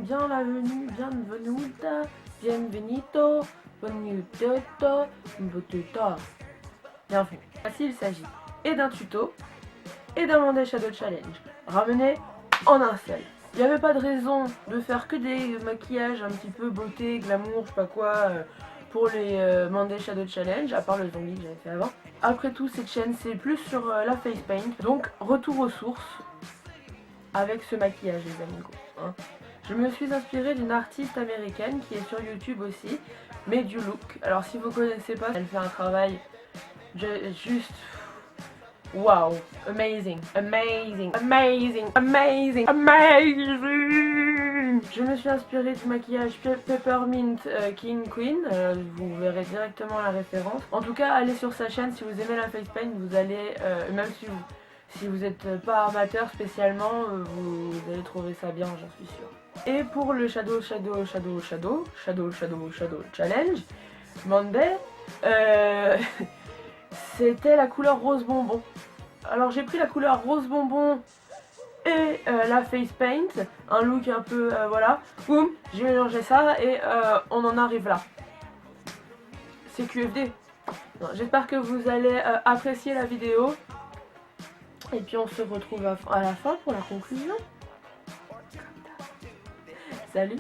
bien la venue, bienvenuta, bienvenido, benvenuto, benvenuto. Bien fait. Ainsi, il s'agit et d'un tuto et d'un Monday Shadow Challenge, ramené en un seul. Il n'y avait pas de raison de faire que des maquillages un petit peu beauté, glamour, je sais pas quoi, pour les Monday Shadow Challenge, à part le zombie que j'avais fait avant. Après tout, cette chaîne, c'est plus sur la face paint. Donc, retour aux sources avec ce maquillage, les amigos. Hein. Je me suis inspirée d'une artiste américaine qui est sur YouTube aussi, Made You Look. Alors, si vous connaissez pas, elle fait un travail juste... Wow, amazing, amazing, amazing, amazing, amazing. Je me suis inspirée du maquillage Peppermint King Queen, vous verrez directement la référence. En tout cas, allez sur sa chaîne si vous aimez la face paint, vous allez, même si vous n'êtes pas amateur spécialement, vous allez trouver ça bien, j'en suis sûre. Et pour le Shadow Challenge, Monday, c'était la couleur rose bonbon. Alors j'ai pris la couleur rose bonbon et la face paint, un look un peu voilà, boum, j'ai mélangé ça et on en arrive là. C'est QFD. J'espère que vous allez apprécier la vidéo et puis on se retrouve à la fin pour la conclusion. Salut.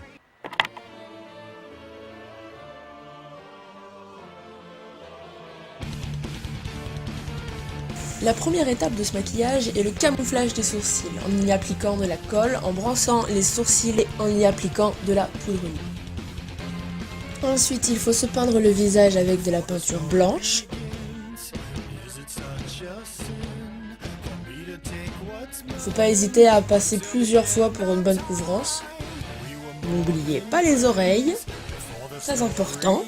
La première étape de ce maquillage est le camouflage des sourcils, en y appliquant de la colle, en brossant les sourcils et en y appliquant de la poudre humide. Ensuite, il faut se peindre le visage avec de la peinture blanche. Il ne faut pas hésiter à passer plusieurs fois pour une bonne couvrance. N'oubliez pas les oreilles, très important.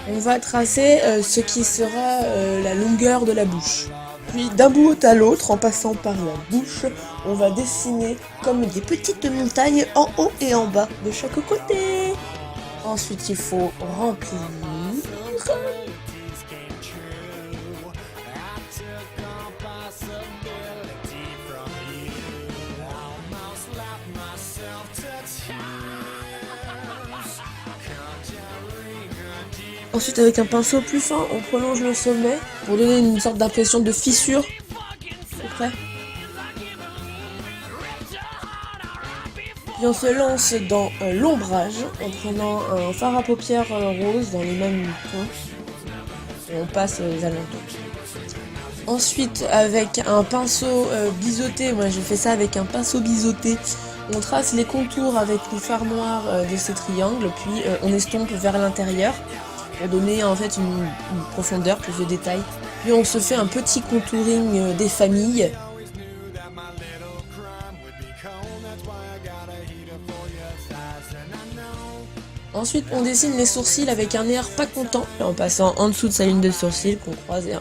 On va tracer ce qui sera la longueur de la bouche. Puis d'un bout à l'autre, en passant par la bouche, on va dessiner comme des petites montagnes en haut et en bas de chaque côté. Ensuite, il faut remplir. Ensuite, avec un pinceau plus fin, on prolonge le sommet pour donner une sorte d'impression de fissure. C'est prêt? Puis on se lance dans l'ombrage en prenant un fard à paupières rose dans les mêmes tons. Et on passe aux alentours. Ensuite, avec un pinceau biseauté, moi j'ai fait ça avec un pinceau biseauté, on trace les contours avec le fard noir de ces triangles, puis on estompe vers l'intérieur pour donner en fait une profondeur, plus de détails. Puis on se fait un petit contouring des familles. Ensuite, on dessine les sourcils avec un air pas content, en passant en dessous de sa ligne de sourcils qu'on croise et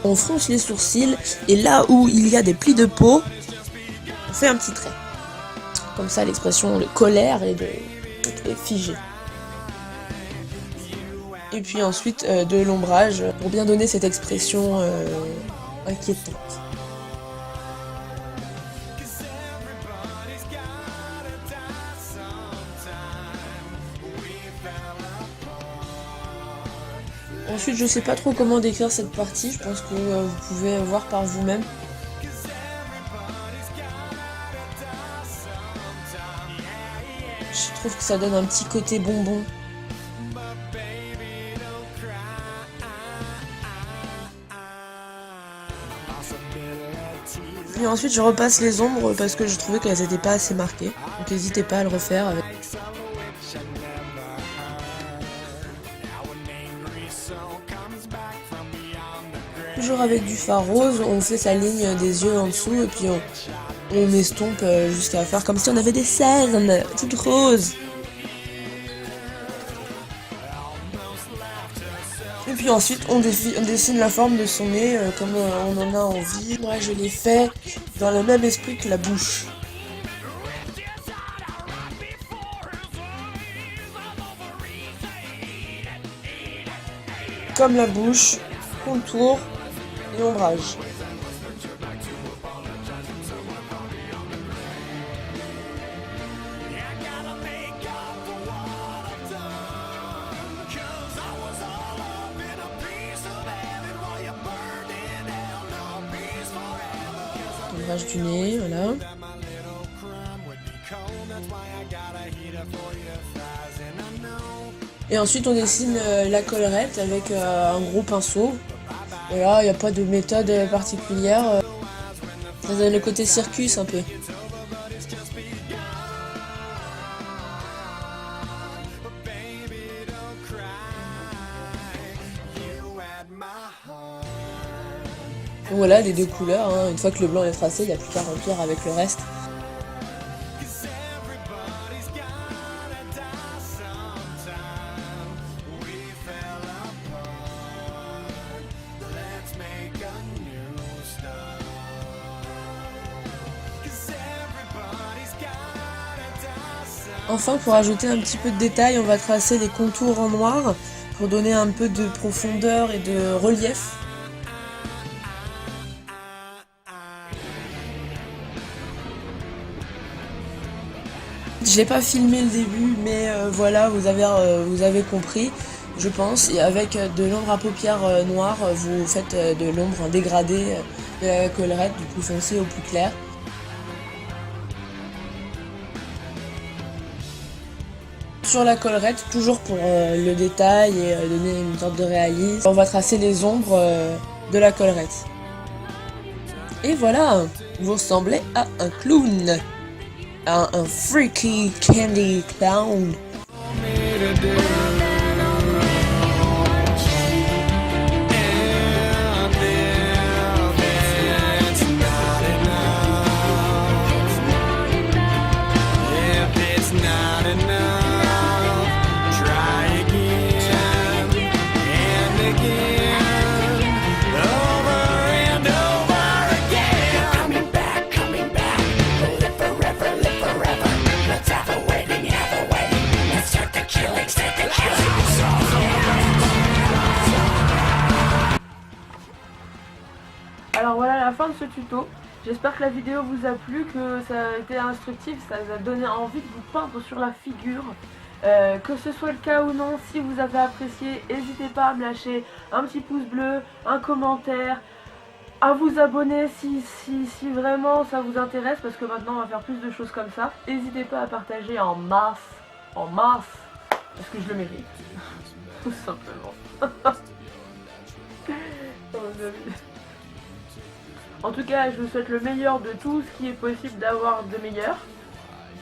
on fronce les sourcils et là où il y a des plis de peau, on fait un petit trait. Comme ça, l'expression de colère est figée. Et puis ensuite de l'ombrage pour bien donner cette expression inquiétante. Ensuite, je sais pas trop comment décrire cette partie, je pense que vous pouvez voir par vous-même. Je trouve que ça donne un petit côté bonbon. Et ensuite je repasse les ombres parce que je trouvais qu'elles n'étaient pas assez marquées. Donc n'hésitez pas à le refaire avec... Toujours avec du fard rose, on fait sa ligne des yeux en dessous et puis on estompe jusqu'à faire comme si on avait des cernes toutes roses. Et puis ensuite on dessine la forme de son nez comme on en a envie. Moi je l'ai fait dans le même esprit que la bouche. Comme la bouche, contour et ombrage. l'ombrage du nez, voilà. Et ensuite on dessine la collerette avec un gros pinceau. Voilà, il n'y a pas de méthode particulière. Ça donne le côté circus un peu. Donc voilà les deux couleurs, hein. Une fois que le blanc est tracé, il n'y a plus qu'à remplir avec le reste. Enfin, pour ajouter un petit peu de détail, on va tracer les contours en noir pour donner un peu de profondeur et de relief. Je l'ai pas filmé le début, mais voilà, vous avez compris, je pense. Et avec de l'ombre à paupières noire, vous faites de l'ombre en dégradé de la collerette, du plus foncé au plus clair. Sur la collerette, toujours pour le détail et donner une sorte de réalisme, on va tracer les ombres de la collerette. Et voilà, vous ressemblez à un clown, à un freaky candy clown. Alors voilà la fin de ce tuto. J'espère que la vidéo vous a plu, que ça a été instructif, ça vous a donné envie de vous peindre sur la figure. Que ce soit le cas ou non, si vous avez apprécié, n'hésitez pas à me lâcher un petit pouce bleu, un commentaire, à vous abonner si vraiment ça vous intéresse, parce que maintenant on va faire plus de choses comme ça. N'hésitez pas à partager en masse, parce que je le mérite, tout simplement. En tout cas, je vous souhaite le meilleur de tout ce qui est possible d'avoir de meilleur.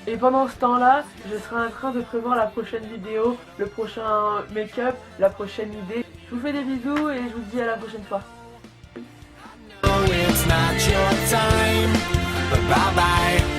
Et pendant ce temps-là, je serai en train de prévoir la prochaine vidéo, le prochain make-up, la prochaine idée. Je vous fais des bisous et je vous dis à la prochaine fois. It's not your time, but bye bye.